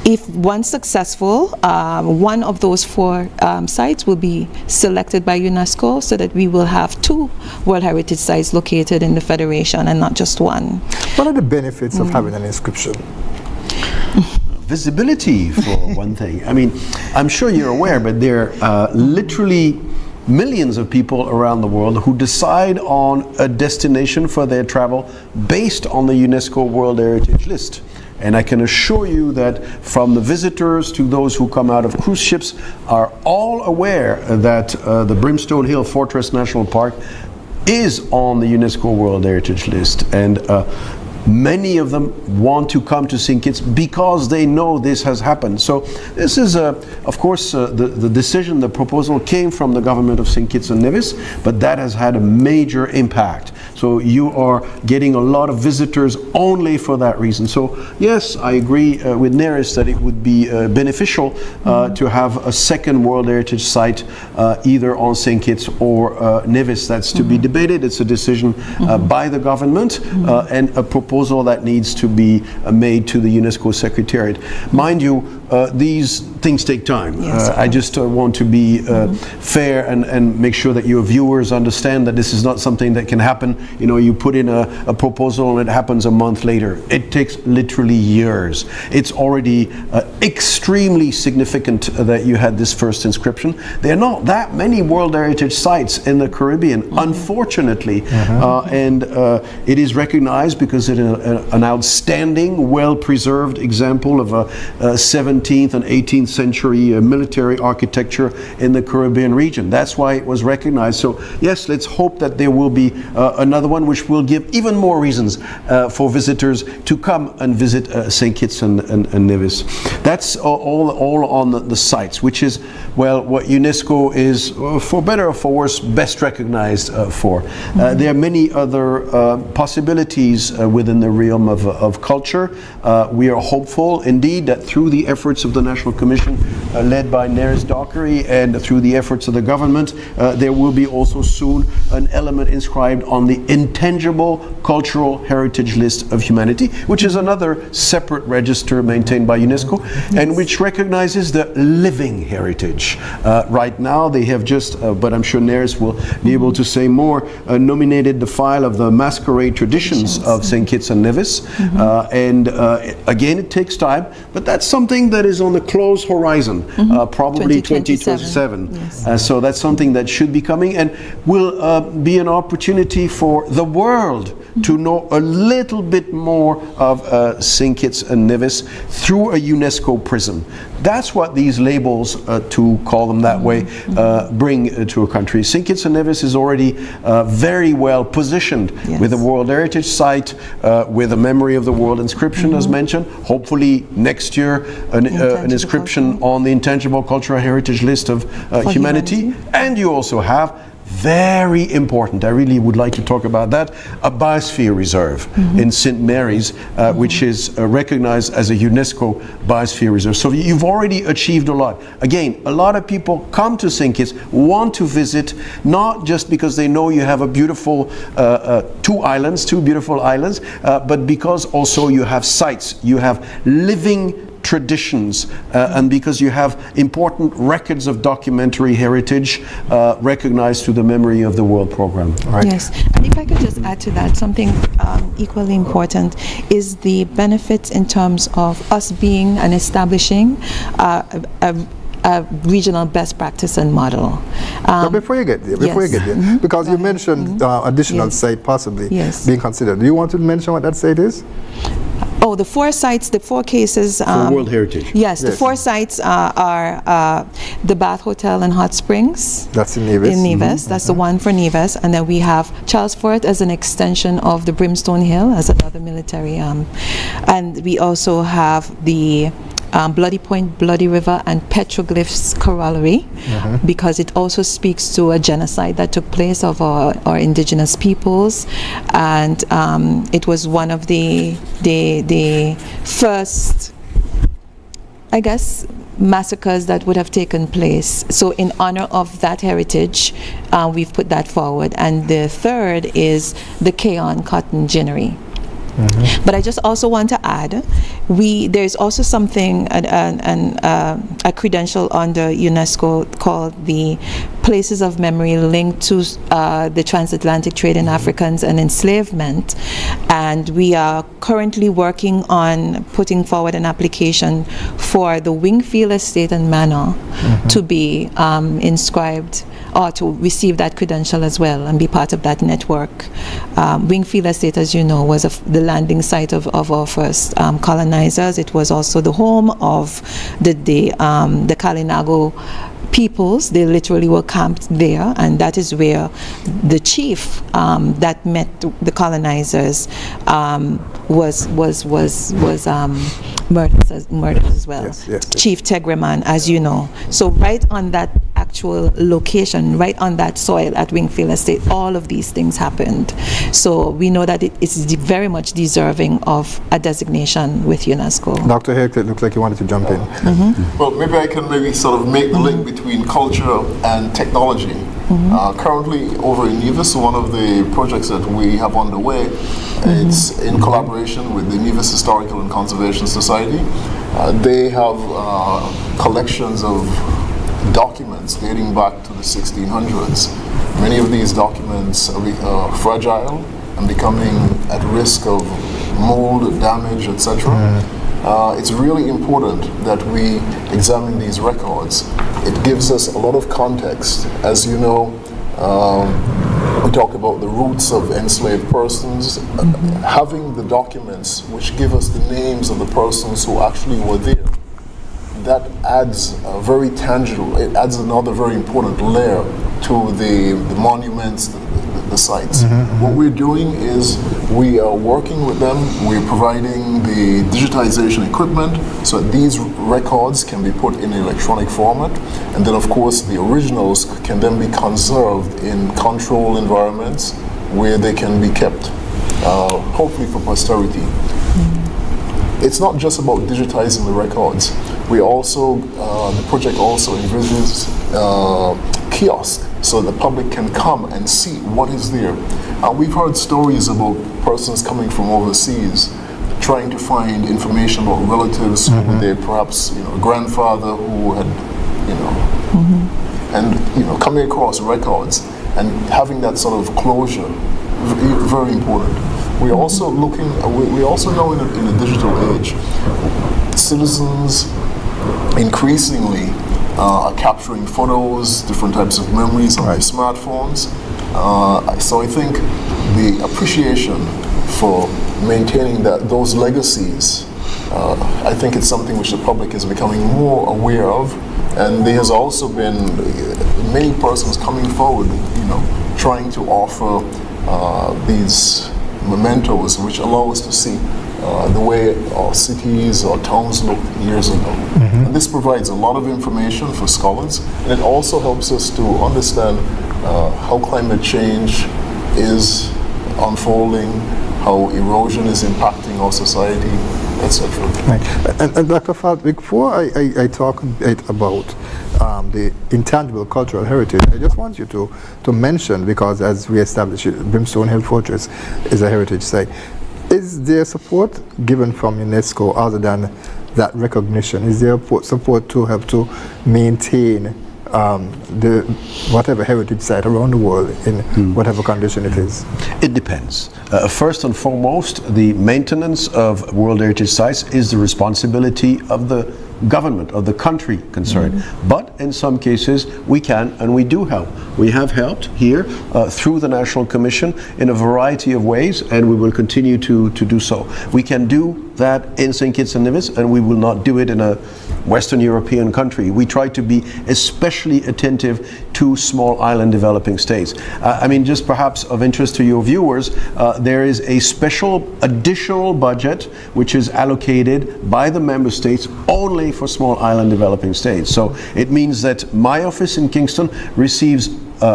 if once successful, one of those 4 sites will be selected by UNESCO, so that we will have 2 World Heritage sites located in the Federation and not just one. What are the benefits of having an inscription? Visibility, for one thing. I mean, I'm sure you're aware, but there are literally millions of people around the world who decide on a destination for their travel based on the UNESCO World Heritage List. And I can assure you that from the visitors to those who come out of cruise ships are all aware that the Brimstone Hill Fortress National Park is on the UNESCO World Heritage List. And Many of them want to come to St. Kitts because they know this has happened. So this is, of course, the decision, the proposal came from the government of St. Kitts and Nevis, but that has had a major impact. So you are getting a lot of visitors only for that reason. So yes, I agree with Nerys that it would be beneficial to have a second World Heritage Site either on St. Kitts or Nevis. That's to be debated. It's a decision by the government and a proposal that needs to be made to the UNESCO Secretariat. Mind you, these things take time. Yes, I just want to be fair and make sure that your viewers understand that this is not something that can happen. You know, you put in a proposal and it happens a month later. It takes literally years. It's already extremely significant that you had this first inscription. There are not that many World Heritage Sites in the Caribbean, unfortunately, and it is recognized because it is an outstanding, well-preserved example of a 17th and 18th century military architecture in the Caribbean region. That's why it was recognized. So yes, let's hope that there will be another one which will give even more reasons for visitors to come and visit St. Kitts and Nevis. That's all on the sites, which is, well, what UNESCO is, for better or for worse, best recognized for. There are many other possibilities within the realm of culture. We are hopeful indeed that through the efforts of the National Commission led by Nerys Dockery and through the efforts of the government, there will be also soon an element inscribed on the Intangible Cultural Heritage List of Humanity, which is another separate register maintained by UNESCO and which recognizes the living heritage. Right now they have just, but I'm sure Nerys will be able to say more, nominated the file of the masquerade traditions of St. Kitts and Nevis. And again, it takes time, but that's something that is on the close horizon, probably 2027. Yes. So that's something that should be coming and will be an opportunity for the world to know a little bit more of St. Kitts and Nevis through a UNESCO prism. That's what these labels, to call them that way, bring to a country. St. Kitts and Nevis is already very well positioned with a World Heritage Site, with a Memory of the World inscription, as mentioned. Hopefully next year an inscription on the Intangible Cultural Heritage List of humanity. And you also have, very important, I really would like to talk about that, a biosphere reserve in St. Mary's, which is recognized as a UNESCO biosphere reserve. So you've already achieved a lot. Again, a lot of people come to St. Kitts, want to visit, not just because they know you have a beautiful two beautiful islands, but because also you have sites, you have living traditions, and because you have important records of documentary heritage recognized through the Memory of the World program. Right. Yes, and if I could just add to that, something equally important is the benefits in terms of us being and establishing a regional best practice and model. But before you get there, because you mentioned additional site possibly being considered. Do you want to mention what that site is? Oh, the four sites, the four cases. For World Heritage. Yes, the four sites are the Bath Hotel and Hot Springs. That's in Nevis. In Nevis, that's the one for Nevis. And then we have Charles Fort as an extension of the Brimstone Hill as another military. And we also have the Bloody Point, Bloody River, and Petroglyphs Corollary, because it also speaks to a genocide that took place of our indigenous peoples, and it was one of the first, I guess, massacres that would have taken place. So in honor of that heritage, we've put that forward. And the third is the Kayon Cotton Ginnery. But I just also want to add, there's also something, a credential under UNESCO called the Places of Memory linked to the transatlantic trade in Africans and enslavement. And we are currently working on putting forward an application for the Wingfield Estate and Manor to be inscribed or to receive that credential as well and be part of that network. Wingfield Estate, as you know, was the landing site of our first colonizers. It was also the home of the Kalinago peoples. They literally were camped there, and that is where the chief that met the colonizers was murdered as well. Yes. Chief Tegreman, as you know. So right on that actual location, right on that soil at Wingfield Estate, all of these things happened. So we know that it is very much deserving of a designation with UNESCO. Dr. Hector, it looks like you wanted to jump in. Well, maybe I can sort of make the link between culture and technology. Currently over in Nevis, one of the projects that we have underway, it's in collaboration with the Nevis Historical and Conservation Society. They have collections of documents dating back to the 1600s. Many of these documents are fragile and becoming at risk of mold, damage, etc. It's really important that we examine these records. It gives us a lot of context. As you know, we talk about the roots of enslaved persons. Having the documents which give us the names of the persons who actually were there, that adds a very tangible, it adds another very important layer to the monuments, the sites. What we're doing is we are working with them, we're providing the digitization equipment so that these records can be put in electronic format, and then of course the originals can then be conserved in controlled environments where they can be kept, hopefully for posterity. It's not just about digitizing the records. We also, the project also envisages kiosk so the public can come and see what is there. We've heard stories about persons coming from overseas trying to find information about relatives who they perhaps, a grandfather who had, and coming across records and having that sort of closure, very important. We're also looking. We also know in a digital age, citizens increasingly are capturing photos, different types of memories on their smartphones. So I think the appreciation for maintaining those legacies, I think it's something which the public is becoming more aware of, and there has also been many persons coming forward, trying to offer these mementos which allow us to see the way our cities or towns looked years ago. And this provides a lot of information for scholars, and it also helps us to understand how climate change is unfolding, how erosion is impacting our society, etc. Right. And Dr. Falt, before I talk a bit about the intangible cultural heritage, I just want you to mention, because as we established, Brimstone Hill Fortress is a heritage site. Is there support given from UNESCO other than that recognition? Is there support to help to maintain the whatever heritage site around the world in whatever condition it is? It depends. First and foremost, the maintenance of World Heritage Sites is the responsibility of the government, of the country concerned. But in some cases, we can and we do help. We have helped here through the National Commission in a variety of ways, and we will continue to do so. We can do that in St. Kitts and Nevis, and we will not do it in a Western European country. We try to be especially attentive to small island developing states. Just perhaps of interest to your viewers, there is a special additional budget which is allocated by the member states only for small island developing states. So it means that my office in Kingston receives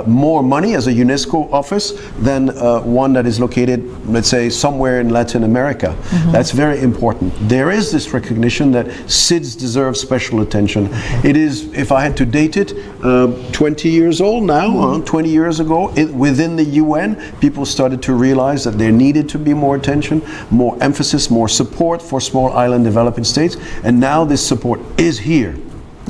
more money as a UNESCO office than one that is located, let's say, somewhere in Latin America. That's very important. There is this recognition that SIDS deserve special attention. It is, if I had to date it, 20 years old now, 20 years ago, within the UN, people started to realize that there needed to be more attention, more emphasis, more support for small island developing states, and now this support is here.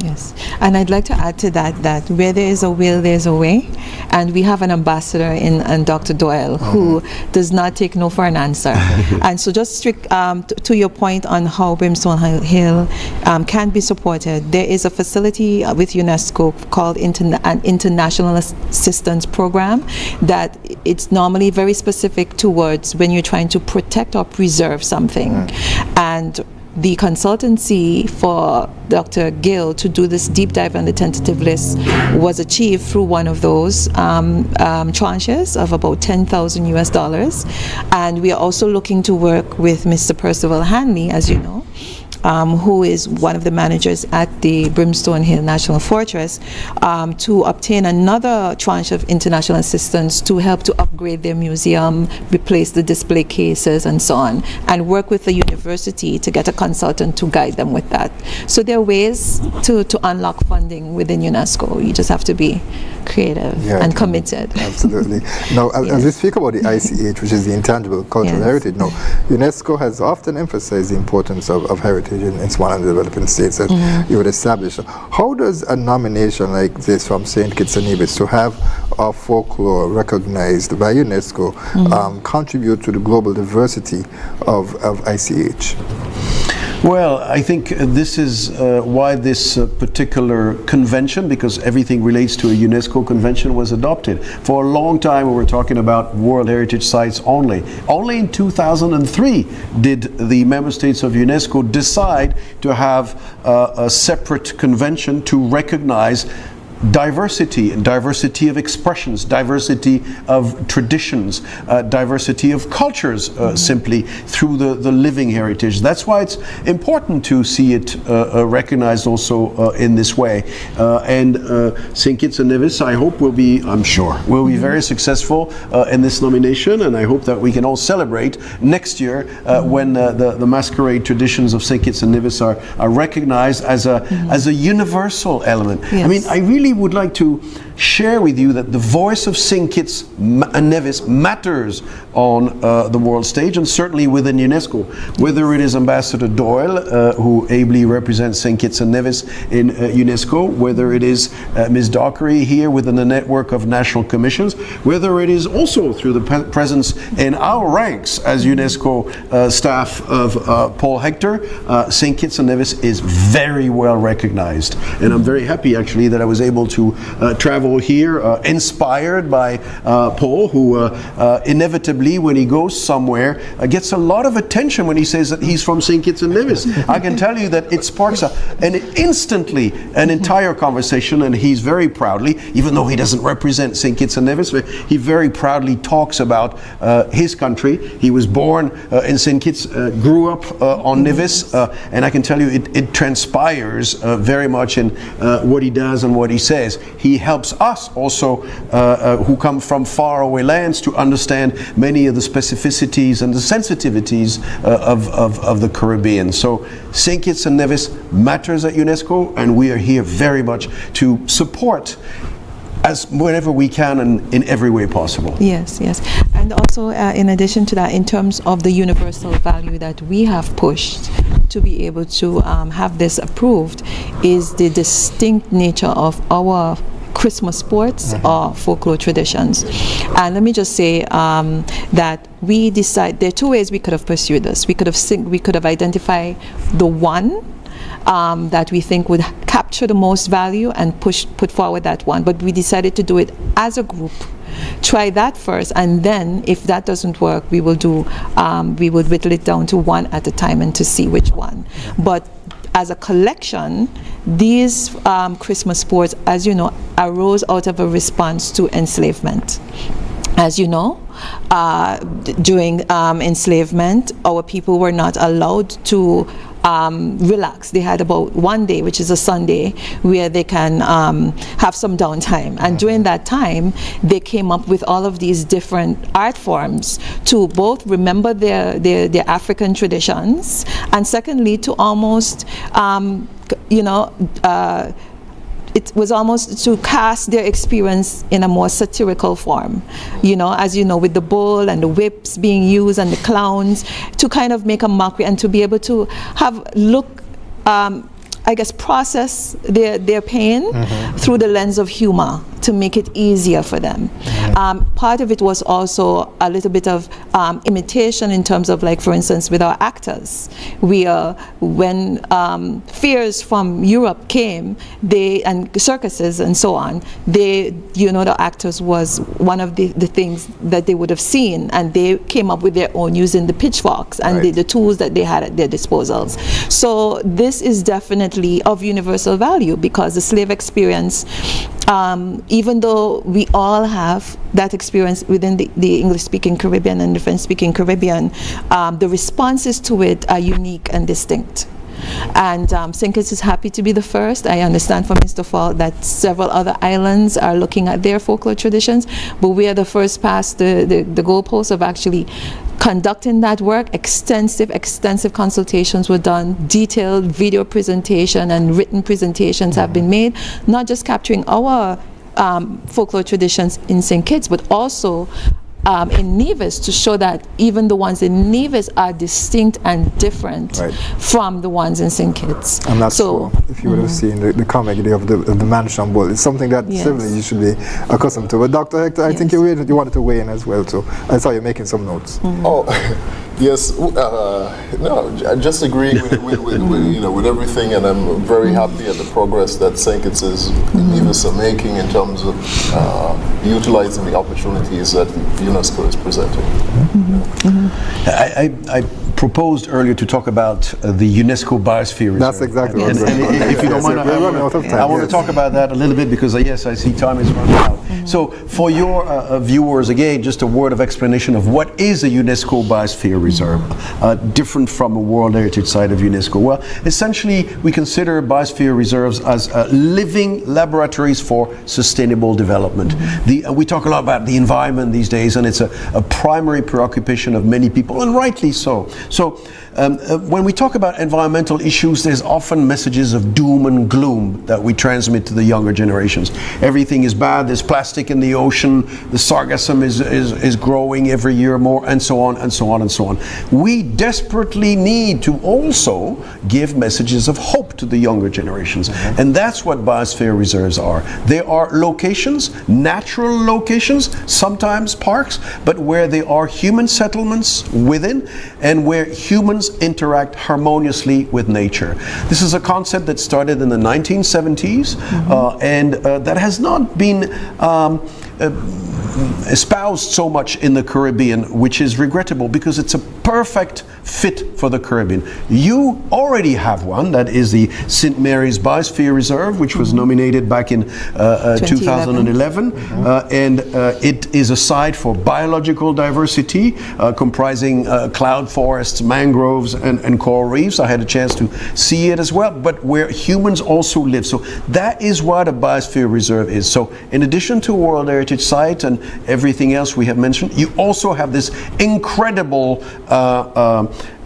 Yes, and I'd like to add to that where there is a will, there's a way, and we have an ambassador in Dr. Doyle who does not take no for an answer. And so just to your point on how Brimstone Hill can be supported, there is a facility with UNESCO called an International Assistance Program that it's normally very specific towards when you're trying to protect or preserve something. And the consultancy for Dr. Gill to do this deep dive on the tentative list was achieved through one of those tranches of about $10,000 US. And we are also looking to work with Mr. Percival Hanley, as you know, who is one of the managers at the Brimstone Hill National Fortress, to obtain another tranche of international assistance to help to upgrade their museum, replace the display cases and so on, and work with the university to get a consultant to guide them with that. So there are ways to unlock funding within UNESCO. You just have to be creative and committed. Absolutely. Now, as we speak about the ICH, which is the intangible cultural heritage, now, UNESCO has often emphasized the importance of heritage in one of the developing states that you would establish. How does a nomination like this from St. Kitts and Nevis to have our folklore recognized by UNESCO contribute to the global diversity of ICH? Well, I think this is why this particular convention, because everything relates to a UNESCO convention, was adopted. For a long time we were talking about World Heritage Sites only. Only in 2003 did the member states of UNESCO decide to have a separate convention to recognize diversity of expressions, diversity of traditions, diversity of cultures, simply through the living heritage. That's why it's important to see it recognized also in this way. And St. Kitts and Nevis, I hope, will be very successful in this nomination, and I hope that we can all celebrate next year when the masquerade traditions of St. Kitts and Nevis are recognized as a universal element. Yes. I mean, I really would like to share with you that the voice of St. Kitts and Nevis matters on the world stage, and certainly within UNESCO. Whether it is Ambassador Doyle, who ably represents St. Kitts and Nevis in UNESCO, whether it is Ms. Dockery here within the network of national commissions, whether it is also through the presence in our ranks as UNESCO staff of Paul Hector, St. Kitts and Nevis is very well recognized. And I'm very happy actually that I was able to travel here, inspired by Paul, who inevitably, when he goes somewhere, gets a lot of attention when he says that he's from St. Kitts and Nevis. I can tell you that it sparks instantly an entire conversation, and he's very proudly, even though he doesn't represent St. Kitts and Nevis, he very proudly talks about his country. He was born in St. Kitts, grew up on Nevis, and I can tell you it transpires very much in what he does and what he says. He helps us also who come from faraway lands to understand many of the specificities and the sensitivities of the Caribbean. So St. Kitts and Nevis matters at UNESCO, and we are here very much to support as whenever we can and in every way possible. Yes, yes. And also in addition to that, in terms of the universal value that we have pushed to be able to have this approved, is the distinct nature of our Christmas sports or folklore traditions. And let me just say that we decide there are two ways we could have pursued this. We could have identified the one that we think would capture the most value and put forward that one, but we decided to do it as a group. Try that first, and then if that doesn't work, we will whittle it down to one at a time and to see which one. But as a collection, these Christmas sports, as you know, arose out of a response to enslavement. As you know, during enslavement, our people were not allowed to relax. They had about one day, which is a Sunday, where they can have some downtime. And during that time, they came up with all of these different art forms to both remember their African traditions, and secondly, to almost, it was almost to cast their experience in a more satirical form, as you know, with the bull and the whips being used and the clowns, to kind of make a mockery and to be able to process their pain through the lens of humor to make it easier for them. Part of it was also a little bit of imitation in terms of, like, for instance, with our actors. When fairs from Europe came, and circuses and so on, the actors was one of the things that they would have seen, and they came up with their own using the pitchforks and the tools that they had at their disposals. So this is definitely of universal value, because the slave experience, even though we all have that experience within the English-speaking Caribbean and the French-speaking Caribbean, the responses to it are unique and distinct. And St. Kitts is happy to be the first. I understand from Mr. Falt that several other islands are looking at their folklore traditions, but we are the first past the goalposts of actually conducting that work. Extensive consultations were done, detailed video presentation and written presentations have been made, not just capturing our folklore traditions in St. Kitts, but also in Nevis, to show that even the ones in Nevis are distinct and different from the ones in St. Kitts. And that's true. If you would have seen the comedy of the mansion ball, it's something that certainly you should be accustomed to. But Dr. Hector, I think you wanted to weigh in as well too. I saw you making some notes. Oh, yes. No, just agreeing with everything, and I'm very happy at the progress that St. Kitts and Nevis are making in terms of utilizing the opportunities that UNESCO is presenting. I proposed earlier to talk about the UNESCO Biosphere Reserve. That's exactly what if you don't mind, I want to talk about that a little bit, because yes, I see time is running out. So for your viewers, again, just a word of explanation of what is a UNESCO Biosphere Reserve, different from a World Heritage Site of UNESCO. Well, essentially, we consider biosphere reserves as living laboratories for sustainable development. We talk a lot about the environment these days, and it's a primary preoccupation of many people, and rightly so. So when we talk about environmental issues, there's often messages of doom and gloom that we transmit to the younger generations. Everything is bad, there's plastic in the ocean, the sargassum is growing every year more, and so on and so on and so on. We desperately need to also give messages of hope to the younger generations. And that's what biosphere reserves are. They are locations, natural locations, sometimes parks, but where there are human settlements within, and where humans interact harmoniously with nature. This is a concept that started in the 1970s, and that has not been espoused so much in the Caribbean, which is regrettable, because it's a perfect fit for the Caribbean. You already have one, that is the St. Mary's Biosphere Reserve, which was nominated back in 2011, and it is a site for biological diversity, comprising cloud forests, mangroves, and coral reefs. I had a chance to see it as well, but where humans also live. So that is what a Biosphere Reserve is. So in addition to a World Heritage Site and everything else we have mentioned, you also have this incredible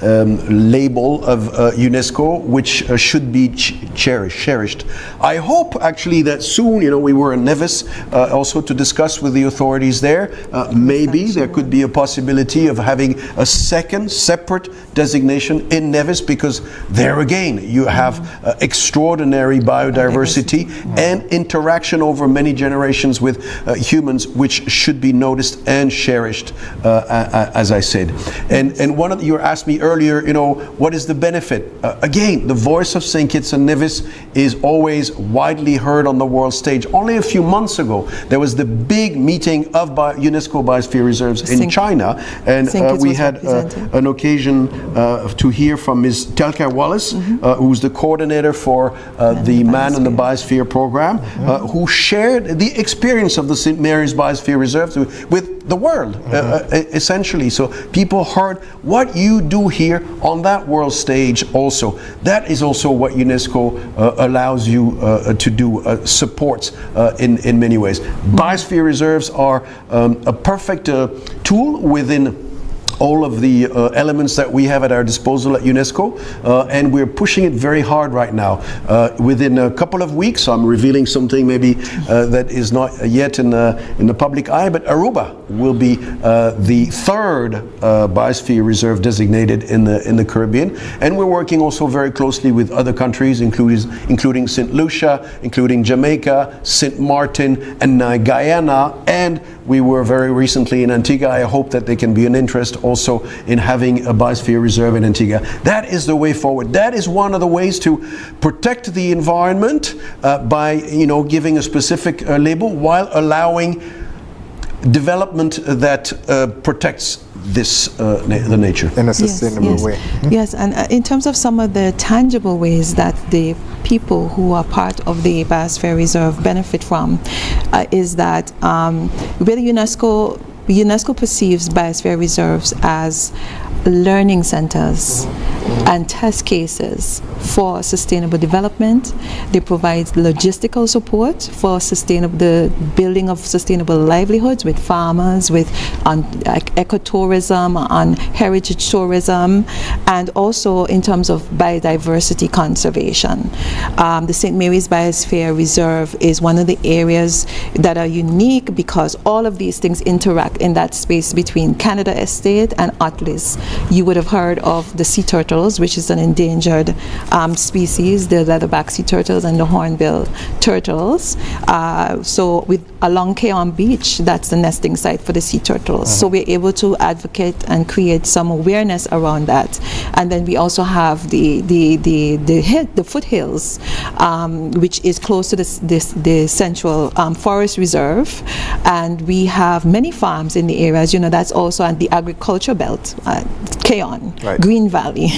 label of UNESCO, which should be cherished. I hope actually that soon, we were in Nevis also to discuss with the authorities there, maybe there could be a possibility of having a second separate designation in Nevis, because there again you have extraordinary biodiversity and interaction over many generations with humans, which should be noticed and cherished, as I said. And one of you asked me earlier, what is the benefit? Again, the voice of St. Kitts and Nevis is always widely heard on the world stage. Only a few months ago, there was the big meeting of UNESCO Biosphere Reserves in China, and we had an occasion to hear from Ms. Telka Wallace, who's the coordinator for the Man in the Biosphere program, who shared the experience of the St. Mary's Biosphere Reserve with the world, essentially. So people heard what you do here on that world stage also. That is also what UNESCO allows you to do, supports in many ways. Biosphere reserves are a perfect tool within all of the elements that we have at our disposal at UNESCO, and we're pushing it very hard right now. Within a couple of weeks, I'm revealing something maybe that is not yet in the public eye, but Aruba will be the third biosphere reserve designated in the Caribbean, and we're working also very closely with other countries, including St. Lucia, including Jamaica, St. Martin, and Guyana, and we were very recently in Antigua. I hope that there can be an interest also in having a biosphere reserve in Antigua. That is the way forward. That is one of the ways to protect the environment by giving a specific label while allowing development that protects the nature in a sustainable way. Yes, and in terms of some of the tangible ways that the people who are part of the Biosphere Reserve benefit from is that with UNESCO perceives biosphere reserves as learning centers and test cases for sustainable development. They provide logistical support for the building of sustainable livelihoods with farmers, with ecotourism, on heritage tourism, and also in terms of biodiversity conservation. The St. Mary's Biosphere Reserve is one of the areas that are unique because all of these things interact in that space between Canada Estate and Atlas. You would have heard of the sea turtles, which is an endangered species, the leatherback sea turtles and the hornbill turtles. So along Keon Beach, that's the nesting site for the sea turtles. So we're able to advocate and create some awareness around that. And then we also have the foothills, which is close to the Central Forest Reserve. And we have many farms in the areas, that's also on the agriculture belt, Keon, right. Green Valley.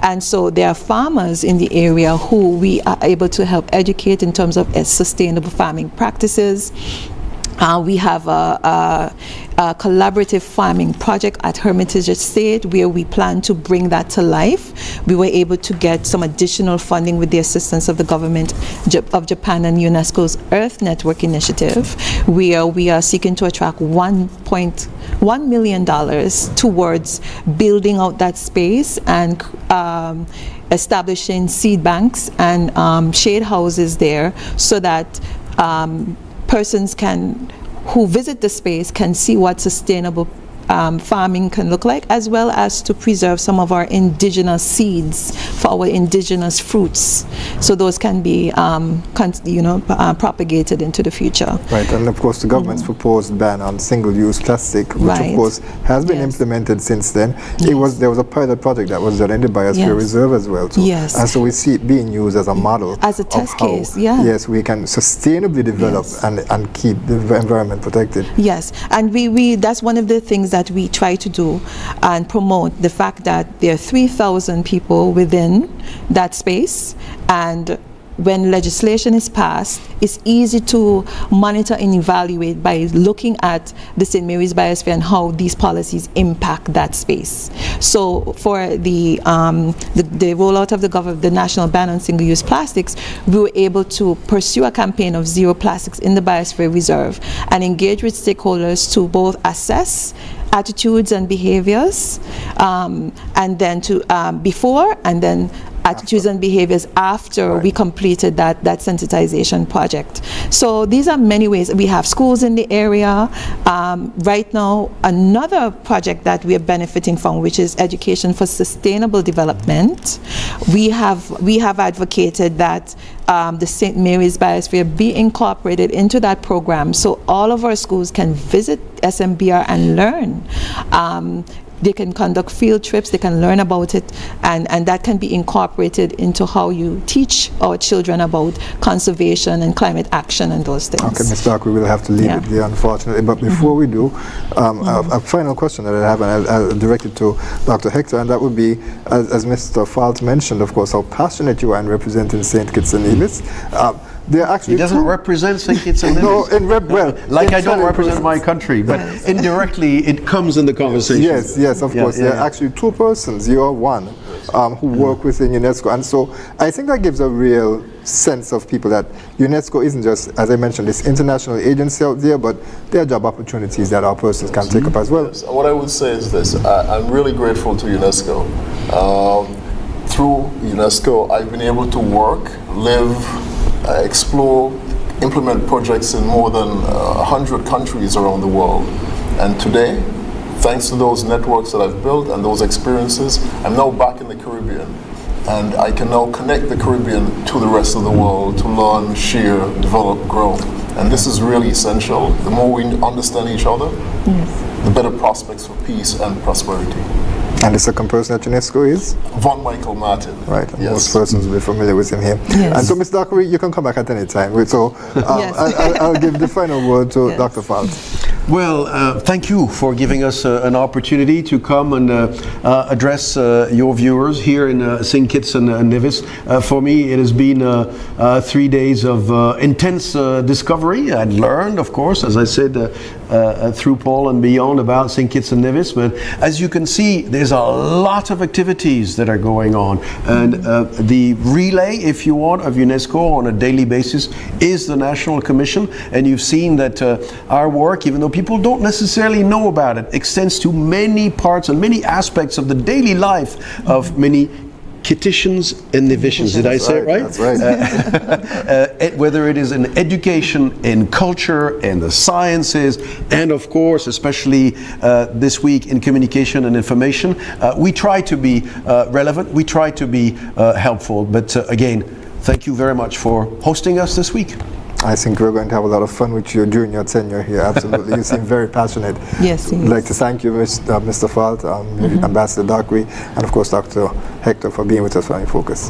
And so there are farmers in the area who we are able to help educate in terms of sustainable farming practices. We have a collaborative farming project at Hermitage Estate where we plan to bring that to life. We were able to get some additional funding with the assistance of the government of Japan and UNESCO's Earth Network initiative, where we are seeking to attract $1.1 million towards building out that space and establishing seed banks and shade houses there so that persons who visit the space can see what sustainable farming can look like, as well as to preserve some of our indigenous seeds for our indigenous fruits. So those can be propagated into the future. Right, and of course the government's proposed ban on single-use plastic, which of course has been implemented since then. There was a pilot project that was done in the Biosphere Reserve as well too. Yes. And so we see it being used as a model. As a test case, Yes, we can sustainably develop and keep the environment protected. Yes, and we that's one of the things that we try to do and promote, the fact that there are 3,000 people within that space, and when legislation is passed, it's easy to monitor and evaluate by looking at the St. Mary's Biosphere and how these policies impact that space. So for the rollout of the national ban on single-use plastics, we were able to pursue a campaign of zero plastics in the Biosphere Reserve and engage with stakeholders to both assess attitudes and behaviors, and then to before and then attitudes and behaviors after we completed that sensitization project. So these are many ways. We have schools in the area. Right now, another project that we are benefiting from, which is education for sustainable development. We have advocated that the St. Mary's Biosphere be incorporated into that program, so all of our schools can visit SMBR and learn. They can conduct field trips, they can learn about it, and that can be incorporated into how you teach our children about conservation and climate action and those things. Okay, Ms. Dockery, we will have to leave it there, unfortunately. But before we do, a final question that I have, and I'll direct it to Dr. Hector, and that would be, as Mr. Falt mentioned, of course, how passionate you are in representing St. Kitts and Nevis. There are actually He doesn't represent St. Kitts and Nevis. well, like I don't intelligent represent my persons. country, but indirectly it comes in the conversation. Yes, of course. There are actually two persons, you are one, who work within UNESCO. And so I think that gives a real sense of people that UNESCO isn't just, as I mentioned, this international agency out there, but there are job opportunities that our persons can take up as well. Yes. What I would say is this, I'm really grateful to UNESCO. Through UNESCO, I've been able to work, live, explore, implement projects in more than 100 countries around the world. And today, thanks to those networks that I've built and those experiences, I'm now back in the Caribbean. And I can now connect the Caribbean to the rest of the world to learn, share, develop, grow. And this is really essential. The more we understand each other, the better prospects for peace and prosperity. And the second person at UNESCO is? Von Michael Martin. Right, and yes. most persons will be familiar with him here. Yes. And so, Ms. Dockery, you can come back at any time. So Yes. I'll give the final word to Dr. Falt. Well, thank you for giving us an opportunity to come and address your viewers here in St. Kitts and Nevis. For me, it has been 3 days of intense discovery. I learned, of course, as I said, through Paul and beyond about St. Kitts and Nevis. But as you can see, there's a lot of activities that are going on. And the relay, if you want, of UNESCO on a daily basis is the National Commission. And you've seen that our work, even though people don't necessarily know about it, extends to many parts and many aspects of the daily life of many Kittitians and Nevisians. Did I say it right? That's right. Whether it is in education, in culture, in the sciences, and of course, especially this week in communication and information, we try to be relevant, we try to be helpful. But again, thank you very much for hosting us this week. I think we're going to have a lot of fun with you during your tenure here. Absolutely. You seem very passionate. Yes, I'd like to thank you, Mr. Falt, Ambassador Dockery, and of course Dr. Hector for being with us for InFocus.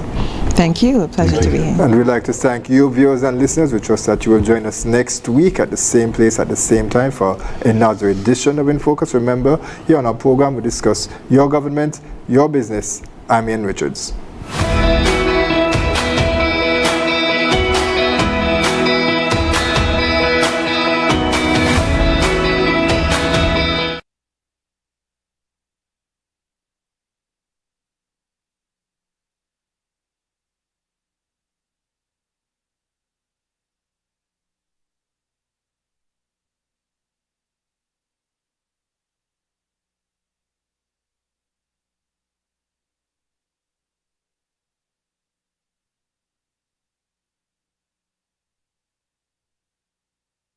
Thank you. A pleasure to be here. And we'd like to thank you, viewers and listeners. We trust that you will join us next week at the same place at the same time for another edition of InFocus. Remember, here on our program we discuss your government, your business. I'm Ian Richards.